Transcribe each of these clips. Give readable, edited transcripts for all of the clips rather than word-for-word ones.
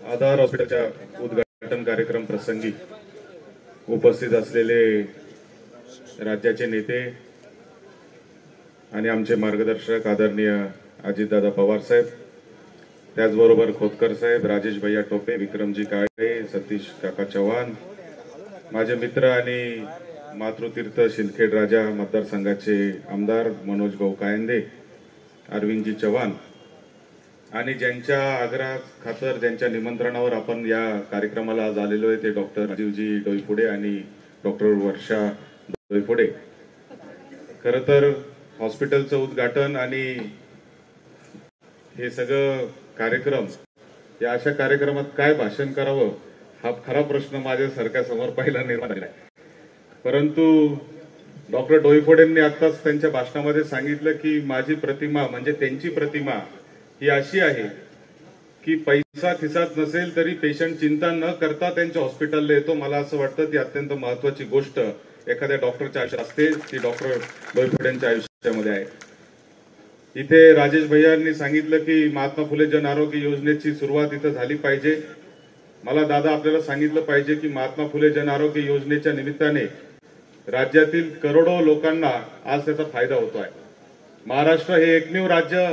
आधार हॉस्पिटलच्या उद्घाटन कार्यक्रम प्रसंगी उपस्थित असलेले राज्याचे नेते आणि आमचे मार्गदर्शक आदरणीय अजितदादा पवार साहेब, त्याचबरोबर खोतकर साहेब, राजेश भैया टोपे, विक्रमजी काळे, सतीश काका चव्हाण, माझे मित्र आणि मातृतीर्थ शिंदखेड राजा मतदारसंघाचे आमदार मनोज भाऊ कायंदे, अरविंदजी चव्हाण आणि ज्यांच्या आग्रह खातर ज्यांच्या निमंत्रणावर आपण या कार्यक्रमाला आज आलेलो आहे ते डॉक्टर राजीवजी डोईफोडे आणि डॉक्टर वर्षा डोईफोडे। खरं तर हॉस्पिटलचं उद्घाटन आणि हे सगळं कार्यक्रम, या अशा कार्यक्रमात काय भाषण करावं हा खरा प्रश्न माझ्यासारख्या समोर पहिला निर्माण झाला आहे। परंतु डॉक्टर डोईफोडेंनी आत्ताच त्यांच्या भाषणामध्ये सांगितलं की माझी प्रतिमा म्हणजे त्यांची प्रतिमा ही अशी आहे की पैसा खिसात नसेल तरी पेशंट चिंता न करता त्यांच्या हॉस्पिटलला येतो। मला असं वाटतं ती अत्यंत महत्वाची गोष्ट एखाद्या डॉक्टरच्या आयुष्यात असते, ती डॉक्टर डोईफोडेंच्या आयुष्यामध्ये आहे। इथे राजेश भैयांनी सांगितलं की महात्मा फुले जन आरोग्य योजनेची सुरुवात इथं झाली पाहिजे। मला दादा आपल्याला सांगितलं पाहिजे की महात्मा फुले जन आरोग्य योजनेच्या निमित्ताने राज्यातील करोडो लोकांना आज त्याचा फायदा होतो आहे। महाराष्ट्र हे एकमेव राज्य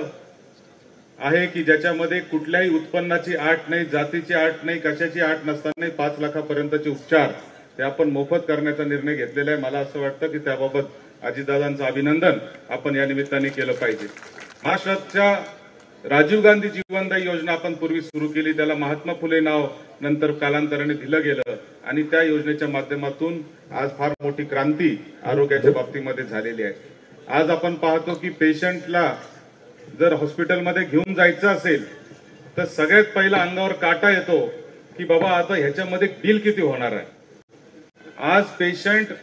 आहे की ज्याच्यामध्ये कुठल्याही उत्पन्नाची आट नाही, जातीची आट नाही, कशाची आट नसताना 5 लाखापर्यंतचे उपचार ते आपण मोफत करण्याचा निर्णय घेतलेला आहे। मला असं वाटतं की त्याबाबत अजितदादांचं अभिनंदन आपण या निमित्ताने केलं पाहिजे। महाराष्ट्राच्या राजीव गांधी जीवनदायी योजना आपण पूर्वी सुरू केली, त्याला महात्मा फुले नाव नंतर कालांतराने दिलं गेलं आणि त्या योजनेच्या माध्यमातून आज फार मोठी क्रांती आरोग्याच्या बाबतीमध्ये झालेली आहे। आज आपण पाहतो की पेशंटला जर हॉस्पिटलमध्ये घेऊन जायचं असेल तर सगळ्यात पहिला अंगावर काटा येतो की बाबा आता ह्याच्यामध्ये बिल किती होणार आहे। आज पेशंट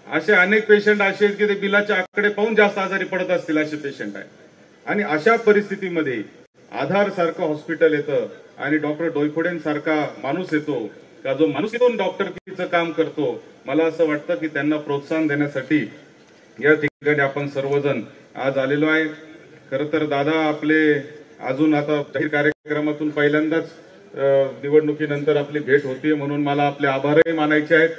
असे अनेक पेशंट असे आहेत की ते बिलाच्या आकडे पाहून जास्त आजारी पडत असतील असे पेशंट आहे। आणि अशा परिस्थितीमध्ये आधार सारखं हॉस्पिटल येतं आणि डॉक्टर डोईफोडेंसारखा माणूस येतो का जो माणुसकीतून डॉक्टरकीचं काम करतो। मला असं वाटतं की त्यांना प्रोत्साहन देण्यासाठी या ठिकाणी आपण सर्वजण आज आलेलो आहे। खरं तर दादा आपले अजून आता जाहीर कार्यक्रमातून पहिल्यांदाच निवडणुकीनंतर आपली भेट होतीये, म्हणून मला आपले आभारही मानायचे आहेत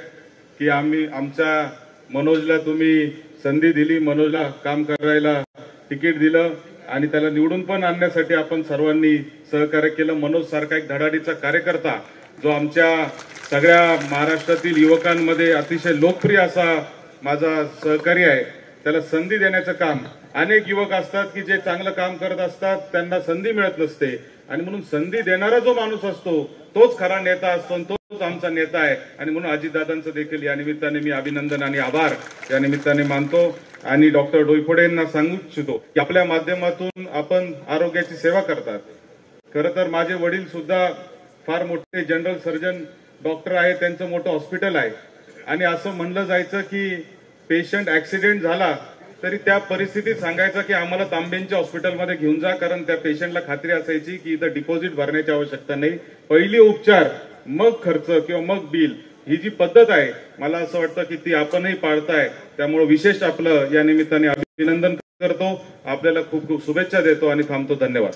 की आमच्या मनोजला तुम्ही संधी दिली, मनोजला काम करायला तिकीट दिलं आणि त्याला निवडून पण आणण्यासाठी आपण सर्वांनी सहकार्य केलं। मनोज सारखा एक धडाडीचा कार्यकर्ता जो आमच्या सगळ्या महाराष्ट्रातील युवकांमध्ये अतिशय लोकप्रिय असा माझा सहकारी आहे, त्याला संधी देण्याचं काम। अनेक युवक असतात की जे चांगलं काम करत असतात, त्यांना संधी मिळत नसते आणि म्हणून संधी देणारा जो माणूस असतो तोच खरा नेता असतो आणि तोच आमचा नेता आहे। आणि म्हणून अजितदादांचं देखील या निमित्ताने मी अभिनंदन आणि आभार या निमित्ताने मानतो आणि डॉक्टर डोईफोडेंना सांगू इच्छितो की आपल्या माध्यमातून आपण आरोग्याची सेवा करतात। खरं तर माझे वडील सुद्धा फार मोठे जनरल सर्जन डॉक्टर आहेत, त्यांचं मोठं हॉस्पिटल आहे आणि असं म्हणलं जायचं की पेशंट ऍक्सिडेंट झाला तरी त्या परिस्थितीत सांगायचं की आम्हाला तांब्यांच्या हॉस्पिटलमध्ये घेऊन जा, कारण त्या पेशंटला खात्री असायची की इथं डिपॉझिट भरण्याची आवश्यकता नाही, पहिली उपचार मग खर्च किंवा मग बिल, ही जी पद्धत आहे मला असं वाटतं की ती आपणही पाळताय। त्यामुळे विशेष आपलं या निमित्ताने अभिनंदन करतो, आपल्याला खूप खूप शुभेच्छा देतो आणि थांबतो। धन्यवाद।